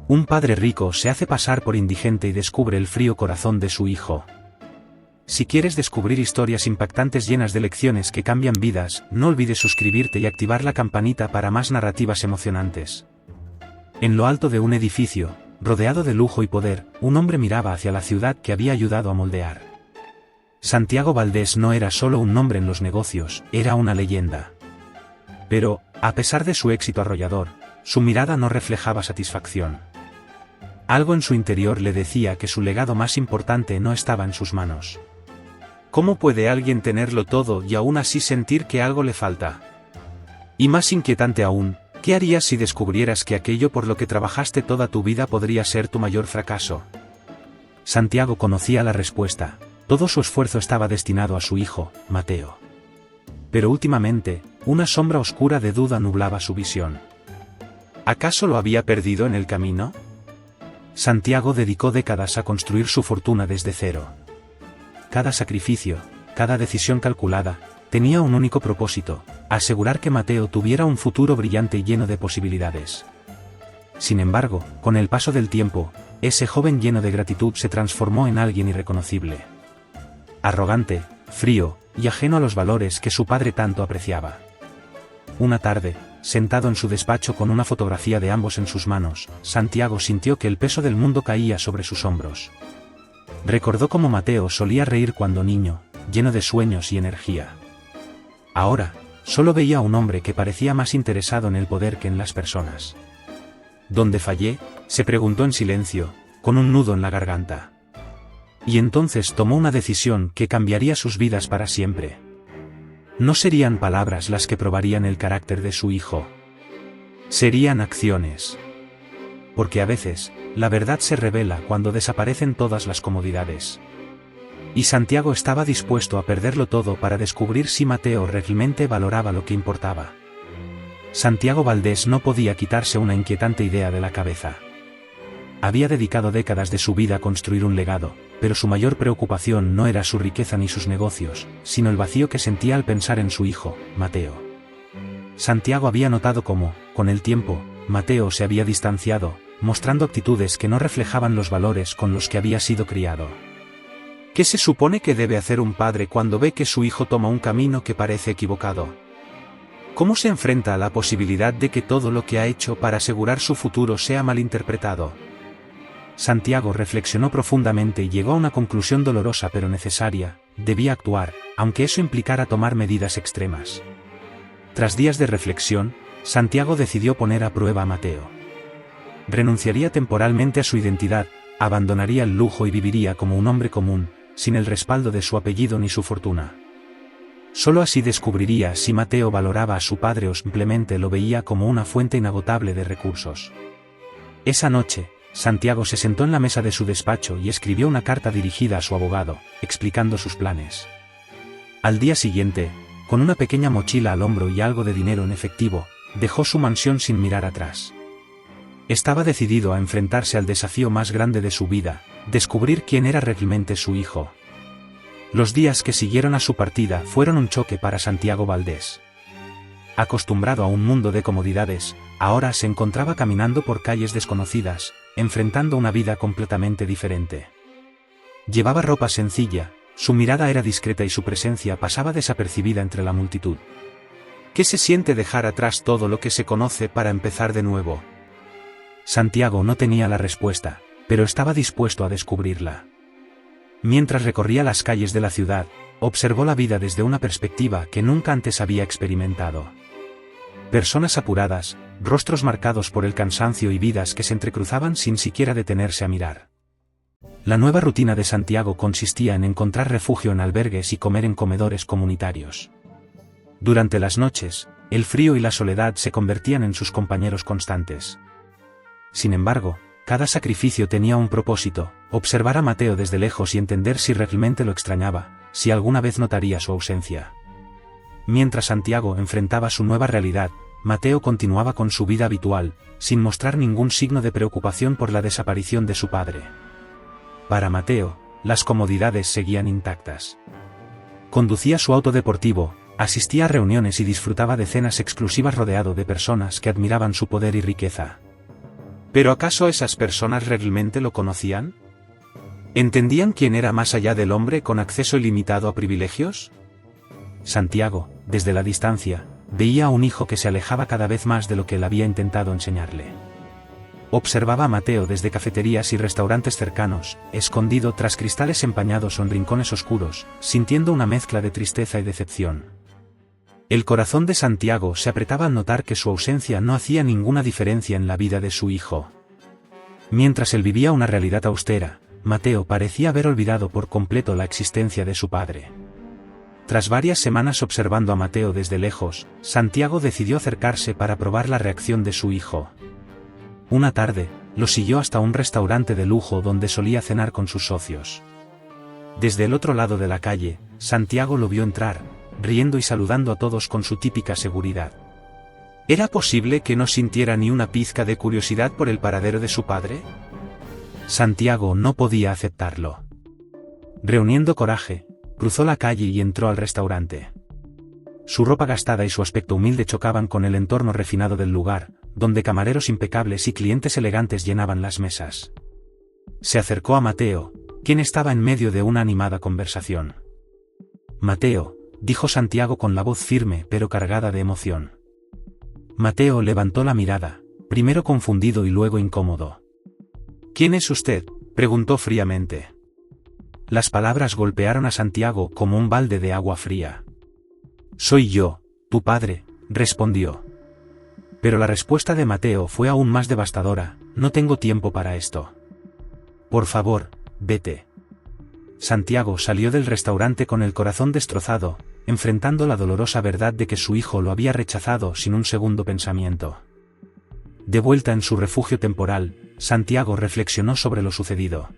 Un padre rico se hace pasar por indigente y descubre el frío corazón de su hijo. Si quieres descubrir historias impactantes llenas de lecciones que cambian vidas, no olvides suscribirte y activar la campanita para más narrativas emocionantes. En lo alto de un edificio, rodeado de lujo y poder, un hombre miraba hacia la ciudad que había ayudado a moldear. Santiago Valdés no era solo un nombre en los negocios, era una leyenda. Pero, a pesar de su éxito arrollador, su mirada no reflejaba satisfacción. Algo en su interior le decía que su legado más importante no estaba en sus manos. ¿Cómo puede alguien tenerlo todo y aún así sentir que algo le falta? Y más inquietante aún, ¿qué harías si descubrieras que aquello por lo que trabajaste toda tu vida podría ser tu mayor fracaso? Santiago conocía la respuesta. Todo su esfuerzo estaba destinado a su hijo, Mateo. Pero últimamente, una sombra oscura de duda nublaba su visión. ¿Acaso lo había perdido en el camino? Santiago dedicó décadas a construir su fortuna desde cero. Cada sacrificio, cada decisión calculada, tenía un único propósito: asegurar que Mateo tuviera un futuro brillante y lleno de posibilidades. Sin embargo, con el paso del tiempo, ese joven lleno de gratitud se transformó en alguien irreconocible. Arrogante, frío, y ajeno a los valores que su padre tanto apreciaba. Una tarde, sentado en su despacho con una fotografía de ambos en sus manos, Santiago sintió que el peso del mundo caía sobre sus hombros. Recordó cómo Mateo solía reír cuando niño, lleno de sueños y energía. Ahora, solo veía a un hombre que parecía más interesado en el poder que en las personas. ¿Dónde fallé?, se preguntó en silencio, con un nudo en la garganta. Y entonces tomó una decisión que cambiaría sus vidas para siempre. No serían palabras las que probarían el carácter de su hijo. Serían acciones. Porque a veces, la verdad se revela cuando desaparecen todas las comodidades. Y Santiago estaba dispuesto a perderlo todo para descubrir si Mateo realmente valoraba lo que importaba. Santiago Valdés no podía quitarse una inquietante idea de la cabeza. Había dedicado décadas de su vida a construir un legado, pero su mayor preocupación no era su riqueza ni sus negocios, sino el vacío que sentía al pensar en su hijo, Mateo. Santiago había notado cómo, con el tiempo, Mateo se había distanciado, mostrando actitudes que no reflejaban los valores con los que había sido criado. ¿Qué se supone que debe hacer un padre cuando ve que su hijo toma un camino que parece equivocado? ¿Cómo se enfrenta a la posibilidad de que todo lo que ha hecho para asegurar su futuro sea malinterpretado? Santiago reflexionó profundamente y llegó a una conclusión dolorosa pero necesaria: debía actuar, aunque eso implicara tomar medidas extremas. Tras días de reflexión, Santiago decidió poner a prueba a Mateo. Renunciaría temporalmente a su identidad, abandonaría el lujo y viviría como un hombre común, sin el respaldo de su apellido ni su fortuna. Solo así descubriría si Mateo valoraba a su padre o simplemente lo veía como una fuente inagotable de recursos. Esa noche, Santiago se sentó en la mesa de su despacho y escribió una carta dirigida a su abogado, explicando sus planes. Al día siguiente, con una pequeña mochila al hombro y algo de dinero en efectivo, dejó su mansión sin mirar atrás. Estaba decidido a enfrentarse al desafío más grande de su vida: descubrir quién era realmente su hijo. Los días que siguieron a su partida fueron un choque para Santiago Valdés. Acostumbrado a un mundo de comodidades, ahora se encontraba caminando por calles desconocidas, enfrentando una vida completamente diferente. Llevaba ropa sencilla, su mirada era discreta y su presencia pasaba desapercibida entre la multitud. ¿Qué se siente dejar atrás todo lo que se conoce para empezar de nuevo? Santiago no tenía la respuesta, pero estaba dispuesto a descubrirla. Mientras recorría las calles de la ciudad, observó la vida desde una perspectiva que nunca antes había experimentado. Personas apuradas, rostros marcados por el cansancio y vidas que se entrecruzaban sin siquiera detenerse a mirar. La nueva rutina de Santiago consistía en encontrar refugio en albergues y comer en comedores comunitarios. Durante las noches, el frío y la soledad se convertían en sus compañeros constantes. Sin embargo, cada sacrificio tenía un propósito: observar a Mateo desde lejos y entender si realmente lo extrañaba, si alguna vez notaría su ausencia. Mientras Santiago enfrentaba su nueva realidad, Mateo continuaba con su vida habitual, sin mostrar ningún signo de preocupación por la desaparición de su padre. Para Mateo, las comodidades seguían intactas. Conducía su auto deportivo, asistía a reuniones y disfrutaba de cenas exclusivas rodeado de personas que admiraban su poder y riqueza. ¿Pero acaso esas personas realmente lo conocían? ¿Entendían quién era más allá del hombre con acceso ilimitado a privilegios? Santiago, desde la distancia, veía a un hijo que se alejaba cada vez más de lo que él había intentado enseñarle. Observaba a Mateo desde cafeterías y restaurantes cercanos, escondido tras cristales empañados o en rincones oscuros, sintiendo una mezcla de tristeza y decepción. El corazón de Santiago se apretaba al notar que su ausencia no hacía ninguna diferencia en la vida de su hijo. Mientras él vivía una realidad austera, Mateo parecía haber olvidado por completo la existencia de su padre. Tras varias semanas observando a Mateo desde lejos, Santiago decidió acercarse para probar la reacción de su hijo. Una tarde, lo siguió hasta un restaurante de lujo donde solía cenar con sus socios. Desde el otro lado de la calle, Santiago lo vio entrar, riendo y saludando a todos con su típica seguridad. ¿Era posible que no sintiera ni una pizca de curiosidad por el paradero de su padre? Santiago no podía aceptarlo. Reuniendo coraje, cruzó la calle y entró al restaurante. Su ropa gastada y su aspecto humilde chocaban con el entorno refinado del lugar, donde camareros impecables y clientes elegantes llenaban las mesas. Se acercó a Mateo, quien estaba en medio de una animada conversación. «Mateo», dijo Santiago con la voz firme pero cargada de emoción. Mateo levantó la mirada, primero confundido y luego incómodo. «¿Quién es usted?», preguntó fríamente. Las palabras golpearon a Santiago como un balde de agua fría. «Soy yo, tu padre», respondió. Pero la respuesta de Mateo fue aún más devastadora: «No tengo tiempo para esto. Por favor, vete». Santiago salió del restaurante con el corazón destrozado, enfrentando la dolorosa verdad de que su hijo lo había rechazado sin un segundo pensamiento. De vuelta en su refugio temporal, Santiago reflexionó sobre lo sucedido.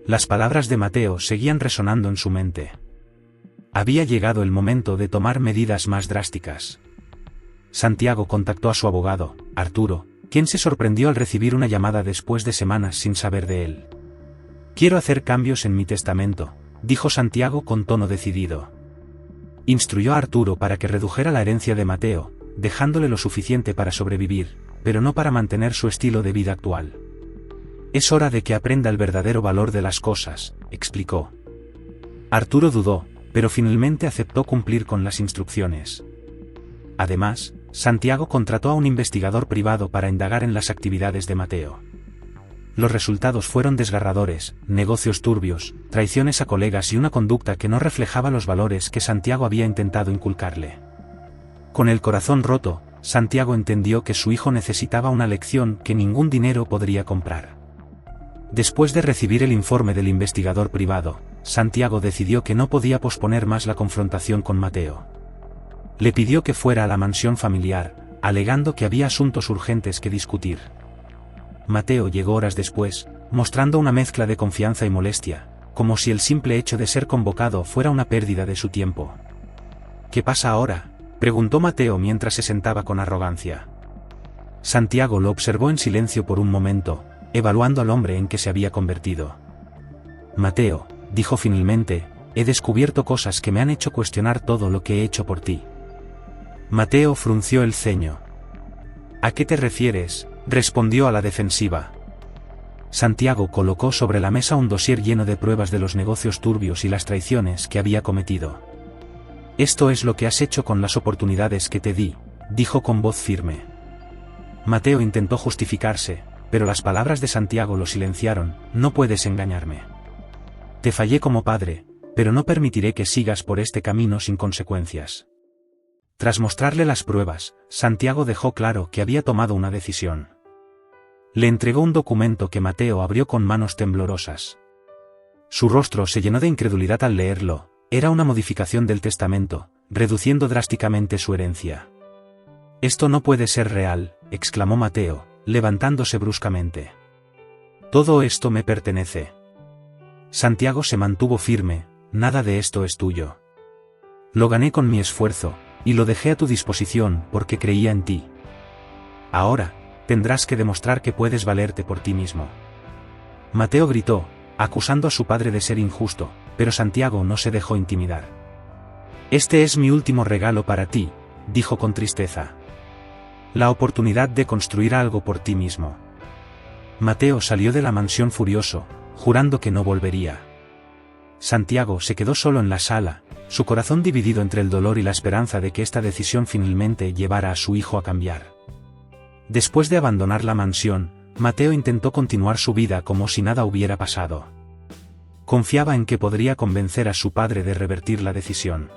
Las palabras de Mateo seguían resonando en su mente. Había llegado el momento de tomar medidas más drásticas. Santiago contactó a su abogado, Arturo, quien se sorprendió al recibir una llamada después de semanas sin saber de él. «Quiero hacer cambios en mi testamento», dijo Santiago con tono decidido. Instruyó a Arturo para que redujera la herencia de Mateo, dejándole lo suficiente para sobrevivir, pero no para mantener su estilo de vida actual. «Es hora de que aprenda el verdadero valor de las cosas», explicó. Arturo dudó, pero finalmente aceptó cumplir con las instrucciones. Además, Santiago contrató a un investigador privado para indagar en las actividades de Mateo. Los resultados fueron desgarradores: negocios turbios, traiciones a colegas y una conducta que no reflejaba los valores que Santiago había intentado inculcarle. Con el corazón roto, Santiago entendió que su hijo necesitaba una lección que ningún dinero podría comprar. Después de recibir el informe del investigador privado, Santiago decidió que no podía posponer más la confrontación con Mateo. Le pidió que fuera a la mansión familiar, alegando que había asuntos urgentes que discutir. Mateo llegó horas después, mostrando una mezcla de confianza y molestia, como si el simple hecho de ser convocado fuera una pérdida de su tiempo. «¿Qué pasa ahora?», preguntó Mateo mientras se sentaba con arrogancia. Santiago lo observó en silencio por un momento, evaluando al hombre en que se había convertido. «Mateo», dijo finalmente, «he descubierto cosas que me han hecho cuestionar todo lo que he hecho por ti». Mateo frunció el ceño. «¿A qué te refieres?», respondió a la defensiva. Santiago colocó sobre la mesa un dossier lleno de pruebas de los negocios turbios y las traiciones que había cometido. «Esto es lo que has hecho con las oportunidades que te di», dijo con voz firme. Mateo intentó justificarse, pero las palabras de Santiago lo silenciaron. «No puedes engañarme. Te fallé como padre, pero no permitiré que sigas por este camino sin consecuencias». Tras mostrarle las pruebas, Santiago dejó claro que había tomado una decisión. Le entregó un documento que Mateo abrió con manos temblorosas. Su rostro se llenó de incredulidad al leerlo. Era una modificación del testamento, reduciendo drásticamente su herencia. «Esto no puede ser real», exclamó Mateo, levantándose bruscamente. «Todo esto me pertenece». Santiago se mantuvo firme. «Nada de esto es tuyo. Lo gané con mi esfuerzo, y lo dejé a tu disposición porque creía en ti. Ahora, tendrás que demostrar que puedes valerte por ti mismo». Mateo gritó, acusando a su padre de ser injusto, pero Santiago no se dejó intimidar. «Este es mi último regalo para ti», dijo con tristeza. «La oportunidad de construir algo por ti mismo. Mateo salió de la mansión furioso, jurando que no volvería. Santiago se quedó solo en la sala, su corazón dividido entre el dolor y la esperanza de que esta decisión finalmente llevara a su hijo a cambiar. Después de abandonar la mansión, Mateo intentó continuar su vida como si nada hubiera pasado. Confiaba en que podría convencer a su padre de revertir la decisión.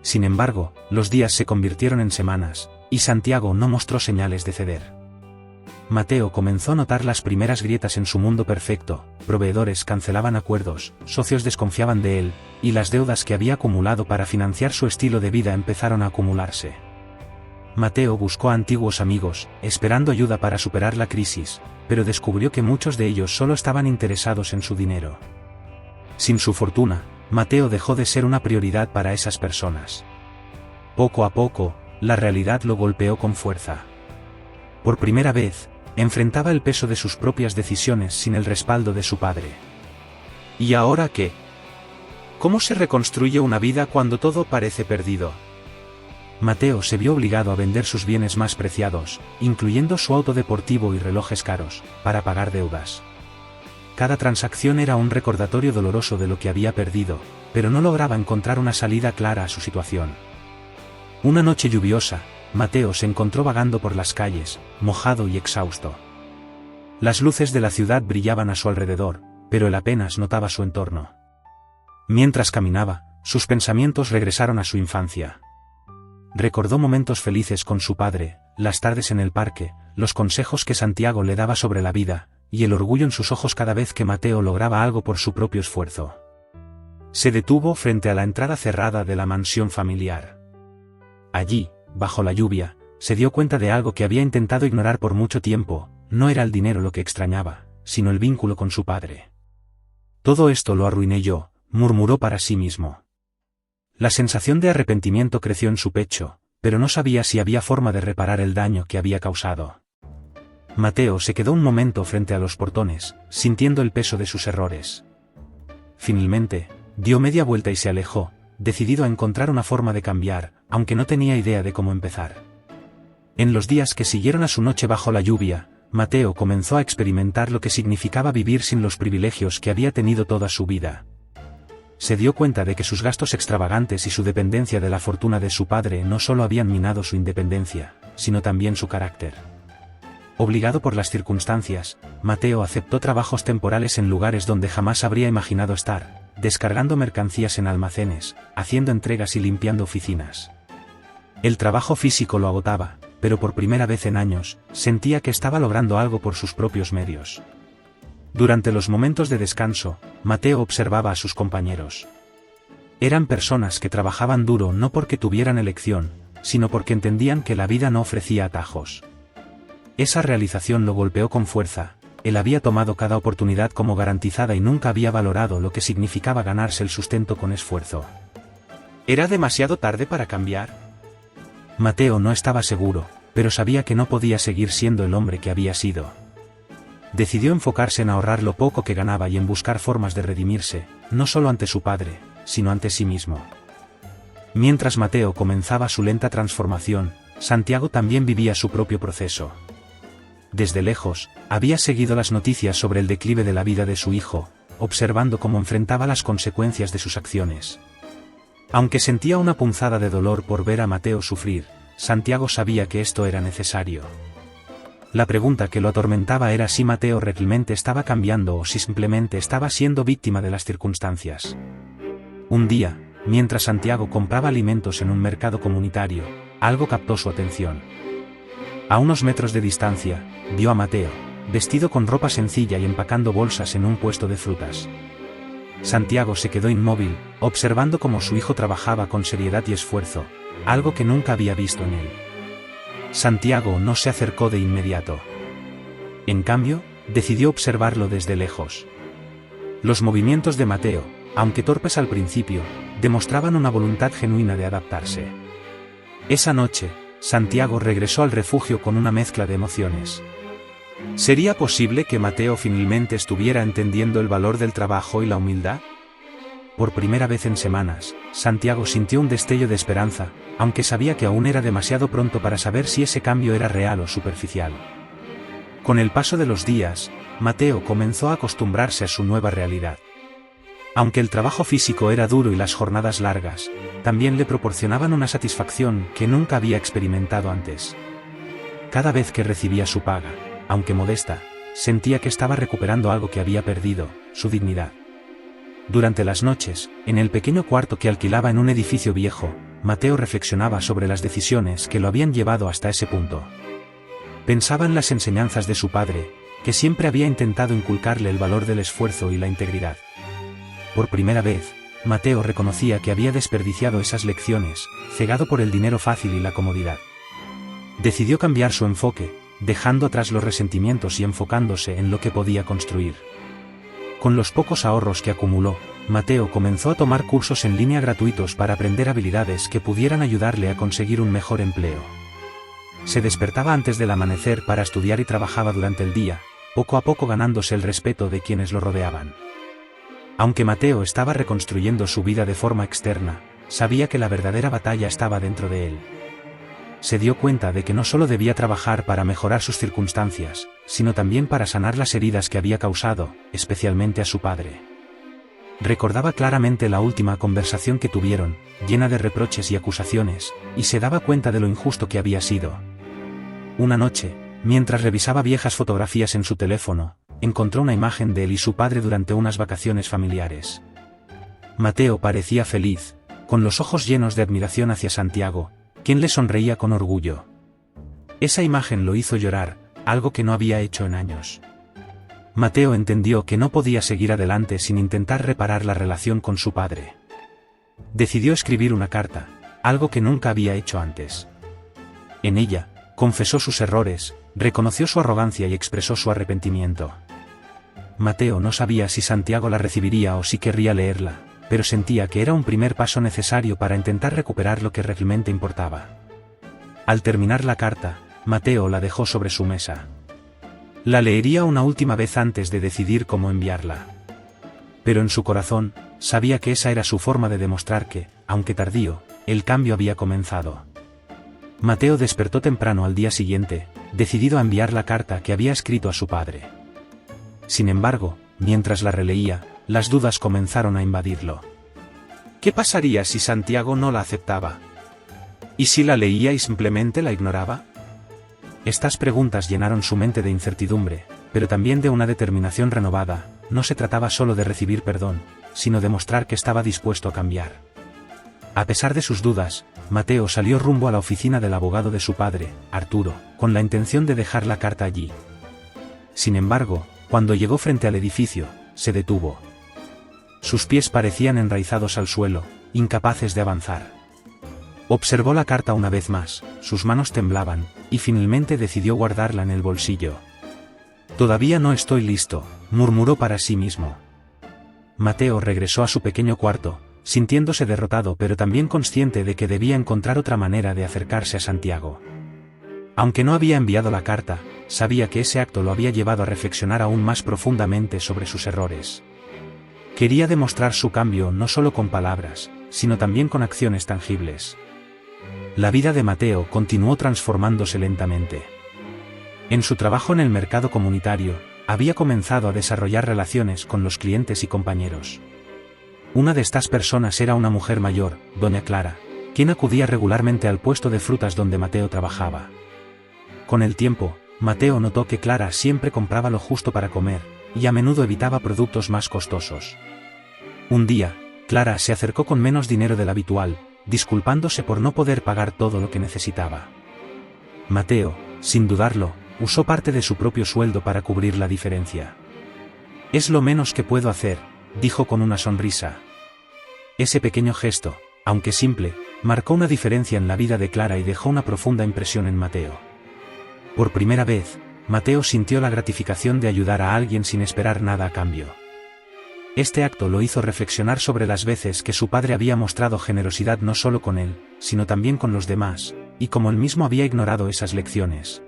Sin embargo, los días se convirtieron en semanas, y Santiago no mostró señales de ceder. Mateo comenzó a notar las primeras grietas en su mundo perfecto, proveedores cancelaban acuerdos, socios desconfiaban de él, y las deudas que había acumulado para financiar su estilo de vida empezaron a acumularse. Mateo buscó a antiguos amigos, esperando ayuda para superar la crisis, pero descubrió que muchos de ellos solo estaban interesados en su dinero. Sin su fortuna, Mateo dejó de ser una prioridad para esas personas. Poco a poco, la realidad lo golpeó con fuerza. Por primera vez, enfrentaba el peso de sus propias decisiones sin el respaldo de su padre. ¿Y ahora qué? ¿Cómo se reconstruye una vida cuando todo parece perdido? Mateo se vio obligado a vender sus bienes más preciados, incluyendo su auto deportivo y relojes caros, para pagar deudas. Cada transacción era un recordatorio doloroso de lo que había perdido, pero no lograba encontrar una salida clara a su situación. Una noche lluviosa, Mateo se encontró vagando por las calles, mojado y exhausto. Las luces de la ciudad brillaban a su alrededor, pero él apenas notaba su entorno. Mientras caminaba, sus pensamientos regresaron a su infancia. Recordó momentos felices con su padre, las tardes en el parque, los consejos que Santiago le daba sobre la vida, y el orgullo en sus ojos cada vez que Mateo lograba algo por su propio esfuerzo. Se detuvo frente a la entrada cerrada de la mansión familiar. Allí, bajo la lluvia, se dio cuenta de algo que había intentado ignorar por mucho tiempo: no era el dinero lo que extrañaba, sino el vínculo con su padre. Todo esto lo arruiné yo, murmuró para sí mismo. La sensación de arrepentimiento creció en su pecho, pero no sabía si había forma de reparar el daño que había causado. Mateo se quedó un momento frente a los portones, sintiendo el peso de sus errores. Finalmente, dio media vuelta y se alejó, decidido a encontrar una forma de cambiar, aunque no tenía idea de cómo empezar. En los días que siguieron a su noche bajo la lluvia, Mateo comenzó a experimentar lo que significaba vivir sin los privilegios que había tenido toda su vida. Se dio cuenta de que sus gastos extravagantes y su dependencia de la fortuna de su padre no solo habían minado su independencia, sino también su carácter. Obligado por las circunstancias, Mateo aceptó trabajos temporales en lugares donde jamás habría imaginado estar, descargando mercancías en almacenes, haciendo entregas y limpiando oficinas. El trabajo físico lo agotaba, pero por primera vez en años, sentía que estaba logrando algo por sus propios medios. Durante los momentos de descanso, Mateo observaba a sus compañeros. Eran personas que trabajaban duro no porque tuvieran elección, sino porque entendían que la vida no ofrecía atajos. Esa realización lo golpeó con fuerza. Él había tomado cada oportunidad como garantizada y nunca había valorado lo que significaba ganarse el sustento con esfuerzo. ¿Era demasiado tarde para cambiar? Mateo no estaba seguro, pero sabía que no podía seguir siendo el hombre que había sido. Decidió enfocarse en ahorrar lo poco que ganaba y en buscar formas de redimirse, no solo ante su padre, sino ante sí mismo. Mientras Mateo comenzaba su lenta transformación, Santiago también vivía su propio proceso. Desde lejos, había seguido las noticias sobre el declive de la vida de su hijo, observando cómo enfrentaba las consecuencias de sus acciones. Aunque sentía una punzada de dolor por ver a Mateo sufrir, Santiago sabía que esto era necesario. La pregunta que lo atormentaba era si Mateo realmente estaba cambiando o si simplemente estaba siendo víctima de las circunstancias. Un día, mientras Santiago compraba alimentos en un mercado comunitario, algo captó su atención. A unos metros de distancia, vio a Mateo, vestido con ropa sencilla y empacando bolsas en un puesto de frutas. Santiago se quedó inmóvil, observando cómo su hijo trabajaba con seriedad y esfuerzo, algo que nunca había visto en él. Santiago no se acercó de inmediato. En cambio, decidió observarlo desde lejos. Los movimientos de Mateo, aunque torpes al principio, demostraban una voluntad genuina de adaptarse. Esa noche, Santiago regresó al refugio con una mezcla de emociones. ¿Sería posible que Mateo finalmente estuviera entendiendo el valor del trabajo y la humildad? Por primera vez en semanas, Santiago sintió un destello de esperanza, aunque sabía que aún era demasiado pronto para saber si ese cambio era real o superficial. Con el paso de los días, Mateo comenzó a acostumbrarse a su nueva realidad. Aunque el trabajo físico era duro y las jornadas largas, también le proporcionaban una satisfacción que nunca había experimentado antes. Cada vez que recibía su paga, aunque modesta, sentía que estaba recuperando algo que había perdido, su dignidad. Durante las noches, en el pequeño cuarto que alquilaba en un edificio viejo, Mateo reflexionaba sobre las decisiones que lo habían llevado hasta ese punto. Pensaba en las enseñanzas de su padre, que siempre había intentado inculcarle el valor del esfuerzo y la integridad. Por primera vez, Mateo reconocía que había desperdiciado esas lecciones, cegado por el dinero fácil y la comodidad. Decidió cambiar su enfoque, dejando atrás los resentimientos y enfocándose en lo que podía construir. Con los pocos ahorros que acumuló, Mateo comenzó a tomar cursos en línea gratuitos para aprender habilidades que pudieran ayudarle a conseguir un mejor empleo. Se despertaba antes del amanecer para estudiar y trabajaba durante el día, poco a poco ganándose el respeto de quienes lo rodeaban. Aunque Mateo estaba reconstruyendo su vida de forma externa, sabía que la verdadera batalla estaba dentro de él. Se dio cuenta de que no solo debía trabajar para mejorar sus circunstancias, sino también para sanar las heridas que había causado, especialmente a su padre. Recordaba claramente la última conversación que tuvieron, llena de reproches y acusaciones, y se daba cuenta de lo injusto que había sido. Una noche, mientras revisaba viejas fotografías en su teléfono, encontró una imagen de él y su padre durante unas vacaciones familiares. Mateo parecía feliz, con los ojos llenos de admiración hacia Santiago, quien le sonreía con orgullo. Esa imagen lo hizo llorar, algo que no había hecho en años. Mateo entendió que no podía seguir adelante sin intentar reparar la relación con su padre. Decidió escribir una carta, algo que nunca había hecho antes. En ella, confesó sus errores, reconoció su arrogancia y expresó su arrepentimiento. Mateo no sabía si Santiago la recibiría o si querría leerla, pero sentía que era un primer paso necesario para intentar recuperar lo que realmente importaba. Al terminar la carta, Mateo la dejó sobre su mesa. La leería una última vez antes de decidir cómo enviarla. Pero en su corazón, sabía que esa era su forma de demostrar que, aunque tardío, el cambio había comenzado. Mateo despertó temprano al día siguiente, decidido a enviar la carta que había escrito a su padre. Sin embargo, mientras la releía, las dudas comenzaron a invadirlo. ¿Qué pasaría si Santiago no la aceptaba? ¿Y si la leía y simplemente la ignoraba? Estas preguntas llenaron su mente de incertidumbre, pero también de una determinación renovada. No se trataba solo de recibir perdón, sino de mostrar que estaba dispuesto a cambiar. A pesar de sus dudas, Mateo salió rumbo a la oficina del abogado de su padre, Arturo, con la intención de dejar la carta allí. Sin embargo, cuando llegó frente al edificio, se detuvo. Sus pies parecían enraizados al suelo, incapaces de avanzar. Observó la carta una vez más, sus manos temblaban, y finalmente decidió guardarla en el bolsillo. «Todavía no estoy listo», murmuró para sí mismo. Mateo regresó a su pequeño cuarto, sintiéndose derrotado pero también consciente de que debía encontrar otra manera de acercarse a Santiago. Aunque no había enviado la carta, sabía que ese acto lo había llevado a reflexionar aún más profundamente sobre sus errores. Quería demostrar su cambio no solo con palabras, sino también con acciones tangibles. La vida de Mateo continuó transformándose lentamente. En su trabajo en el mercado comunitario, había comenzado a desarrollar relaciones con los clientes y compañeros. Una de estas personas era una mujer mayor, doña Clara, quien acudía regularmente al puesto de frutas donde Mateo trabajaba. Con el tiempo, Mateo notó que Clara siempre compraba lo justo para comer, y a menudo evitaba productos más costosos. Un día, Clara se acercó con menos dinero del habitual, disculpándose por no poder pagar todo lo que necesitaba. Mateo, sin dudarlo, usó parte de su propio sueldo para cubrir la diferencia. «Es lo menos que puedo hacer», dijo con una sonrisa. Ese pequeño gesto, aunque simple, marcó una diferencia en la vida de Clara y dejó una profunda impresión en Mateo. Por primera vez, Mateo sintió la gratificación de ayudar a alguien sin esperar nada a cambio. Este acto lo hizo reflexionar sobre las veces que su padre había mostrado generosidad no solo con él, sino también con los demás, y cómo él mismo había ignorado esas lecciones.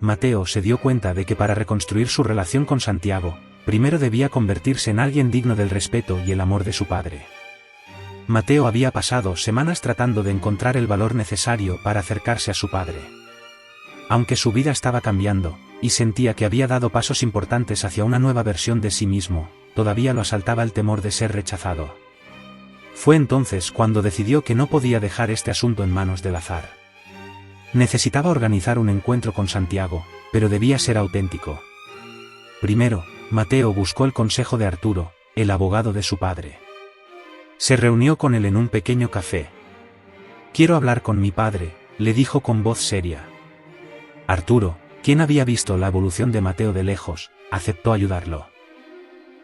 Mateo se dio cuenta de que para reconstruir su relación con Santiago, primero debía convertirse en alguien digno del respeto y el amor de su padre. Mateo había pasado semanas tratando de encontrar el valor necesario para acercarse a su padre. Aunque su vida estaba cambiando, y sentía que había dado pasos importantes hacia una nueva versión de sí mismo, todavía lo asaltaba el temor de ser rechazado. Fue entonces cuando decidió que no podía dejar este asunto en manos del azar. Necesitaba organizar un encuentro con Santiago, pero debía ser auténtico. Primero, Mateo buscó el consejo de Arturo, el abogado de su padre. Se reunió con él en un pequeño café. «Quiero hablar con mi padre», le dijo con voz seria. Arturo, quien había visto la evolución de Mateo de lejos, aceptó ayudarlo.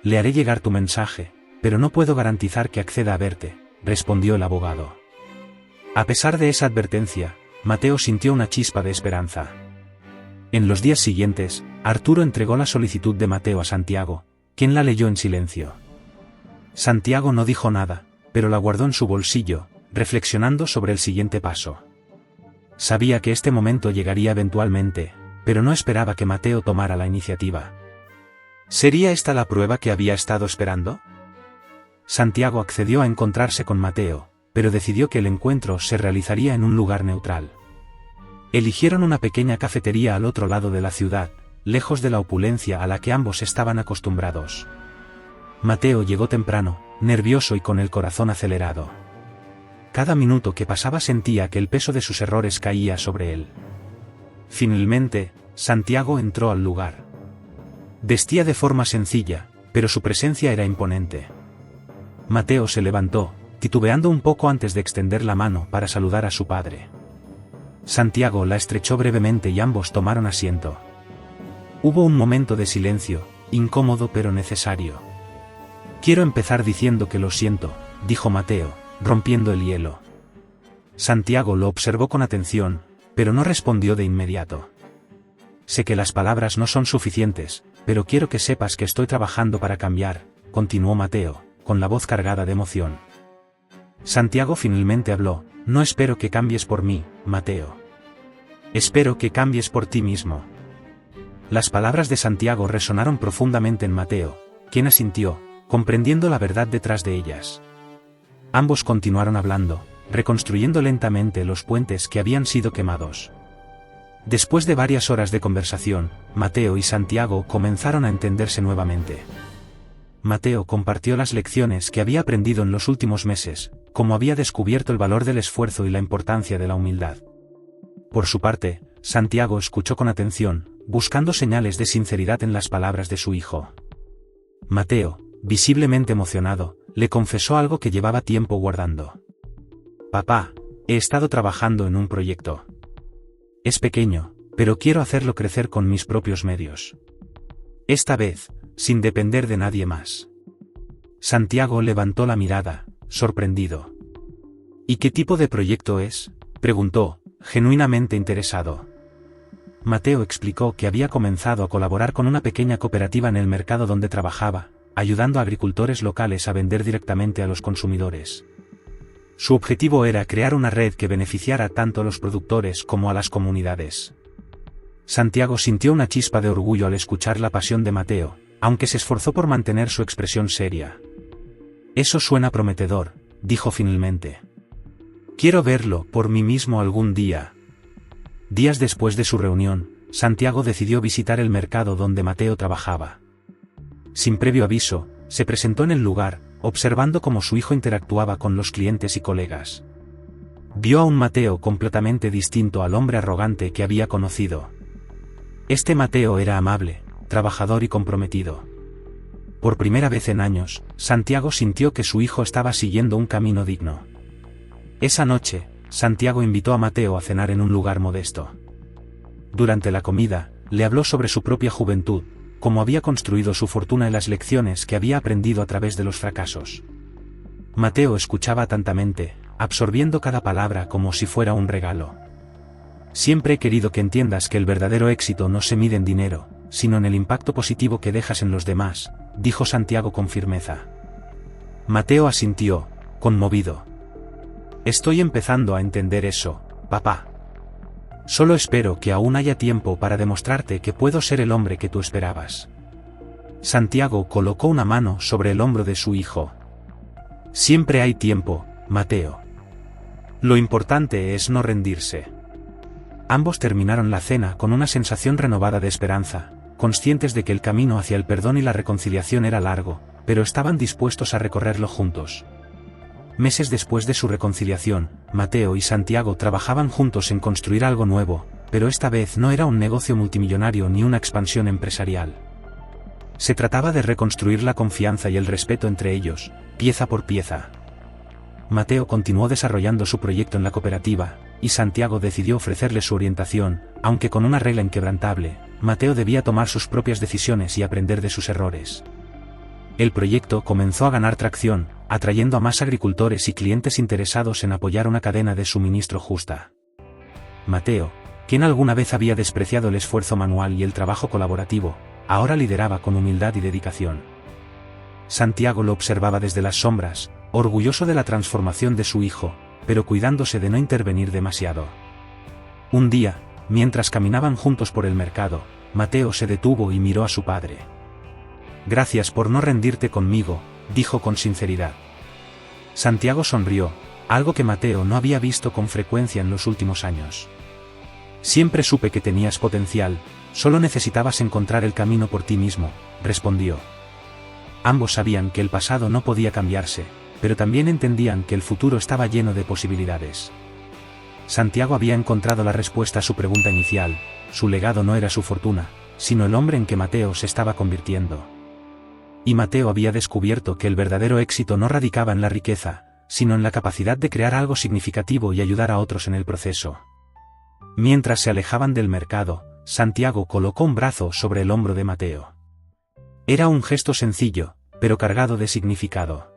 «Le haré llegar tu mensaje, pero no puedo garantizar que acceda a verte», respondió el abogado. A pesar de esa advertencia, Mateo sintió una chispa de esperanza. En los días siguientes, Arturo entregó la solicitud de Mateo a Santiago, quien la leyó en silencio. Santiago no dijo nada, pero la guardó en su bolsillo, reflexionando sobre el siguiente paso. Sabía que este momento llegaría eventualmente, pero no esperaba que Mateo tomara la iniciativa. ¿Sería esta la prueba que había estado esperando? Santiago accedió a encontrarse con Mateo, pero decidió que el encuentro se realizaría en un lugar neutral. Eligieron una pequeña cafetería al otro lado de la ciudad, lejos de la opulencia a la que ambos estaban acostumbrados. Mateo llegó temprano, nervioso y con el corazón acelerado. Cada minuto que pasaba sentía que el peso de sus errores caía sobre él. Finalmente, Santiago entró al lugar. Vestía de forma sencilla, pero su presencia era imponente. Mateo se levantó, titubeando un poco antes de extender la mano para saludar a su padre. Santiago la estrechó brevemente y ambos tomaron asiento. Hubo un momento de silencio, incómodo pero necesario. «Quiero empezar diciendo que lo siento», dijo Mateo, rompiendo el hielo. Santiago lo observó con atención, pero no respondió de inmediato. «Sé que las palabras no son suficientes, pero quiero que sepas que estoy trabajando para cambiar», continuó Mateo, con la voz cargada de emoción. Santiago finalmente habló: «No espero que cambies por mí, Mateo. Espero que cambies por ti mismo». Las palabras de Santiago resonaron profundamente en Mateo, quien asintió, comprendiendo la verdad detrás de ellas. Ambos continuaron hablando, reconstruyendo lentamente los puentes que habían sido quemados. Después de varias horas de conversación, Mateo y Santiago comenzaron a entenderse nuevamente. Mateo compartió las lecciones que había aprendido en los últimos meses, como había descubierto el valor del esfuerzo y la importancia de la humildad. Por su parte, Santiago escuchó con atención, buscando señales de sinceridad en las palabras de su hijo. Mateo, visiblemente emocionado, le confesó algo que llevaba tiempo guardando. «Papá, he estado trabajando en un proyecto. Es pequeño, pero quiero hacerlo crecer con mis propios medios. Esta vez, sin depender de nadie más». Santiago levantó la mirada, sorprendido. «¿Y qué tipo de proyecto es?», preguntó, genuinamente interesado. Mateo explicó que había comenzado a colaborar con una pequeña cooperativa en el mercado donde trabajaba, ayudando a agricultores locales a vender directamente a los consumidores. Su objetivo era crear una red que beneficiara tanto a los productores como a las comunidades. Santiago sintió una chispa de orgullo al escuchar la pasión de Mateo, aunque se esforzó por mantener su expresión seria. «Eso suena prometedor», dijo finalmente. «Quiero verlo por mí mismo algún día». Días después de su reunión, Santiago decidió visitar el mercado donde Mateo trabajaba. Sin previo aviso, se presentó en el lugar, observando cómo su hijo interactuaba con los clientes y colegas. Vio a un Mateo completamente distinto al hombre arrogante que había conocido. Este Mateo era amable, trabajador y comprometido. Por primera vez en años, Santiago sintió que su hijo estaba siguiendo un camino digno. Esa noche, Santiago invitó a Mateo a cenar en un lugar modesto. Durante la comida, le habló sobre su propia juventud, cómo había construido su fortuna y las lecciones que había aprendido a través de los fracasos. Mateo escuchaba atentamente, absorbiendo cada palabra como si fuera un regalo. «Siempre he querido que entiendas que el verdadero éxito no se mide en dinero, sino en el impacto positivo que dejas en los demás», dijo Santiago con firmeza. Mateo asintió, conmovido. «Estoy empezando a entender eso, papá. Solo espero que aún haya tiempo para demostrarte que puedo ser el hombre que tú esperabas». Santiago colocó una mano sobre el hombro de su hijo. «Siempre hay tiempo, Mateo. Lo importante es no rendirse». Ambos terminaron la cena con una sensación renovada de esperanza, conscientes de que el camino hacia el perdón y la reconciliación era largo, pero estaban dispuestos a recorrerlo juntos. Meses después de su reconciliación, Mateo y Santiago trabajaban juntos en construir algo nuevo, pero esta vez no era un negocio multimillonario ni una expansión empresarial. Se trataba de reconstruir la confianza y el respeto entre ellos, pieza por pieza. Mateo continuó desarrollando su proyecto en la cooperativa, y Santiago decidió ofrecerle su orientación, aunque con una regla inquebrantable: Mateo debía tomar sus propias decisiones y aprender de sus errores. El proyecto comenzó a ganar tracción, atrayendo a más agricultores y clientes interesados en apoyar una cadena de suministro justa. Mateo, quien alguna vez había despreciado el esfuerzo manual y el trabajo colaborativo, ahora lideraba con humildad y dedicación. Santiago lo observaba desde las sombras, orgulloso de la transformación de su hijo, pero cuidándose de no intervenir demasiado. Un día, mientras caminaban juntos por el mercado, Mateo se detuvo y miró a su padre. «Gracias por no rendirte conmigo», dijo con sinceridad. Santiago sonrió, algo que Mateo no había visto con frecuencia en los últimos años. «Siempre supe que tenías potencial, solo necesitabas encontrar el camino por ti mismo», respondió. Ambos sabían que el pasado no podía cambiarse, pero también entendían que el futuro estaba lleno de posibilidades. Santiago había encontrado la respuesta a su pregunta inicial: su legado no era su fortuna, sino el hombre en que Mateo se estaba convirtiendo. Y Mateo había descubierto que el verdadero éxito no radicaba en la riqueza, sino en la capacidad de crear algo significativo y ayudar a otros en el proceso. Mientras se alejaban del mercado, Santiago colocó un brazo sobre el hombro de Mateo. Era un gesto sencillo, pero cargado de significado.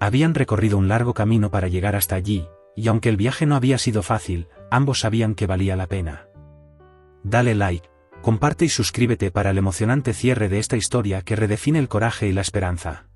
Habían recorrido un largo camino para llegar hasta allí, y aunque el viaje no había sido fácil, ambos sabían que valía la pena. Dale like, comparte y suscríbete para el emocionante cierre de esta historia que redefine el coraje y la esperanza.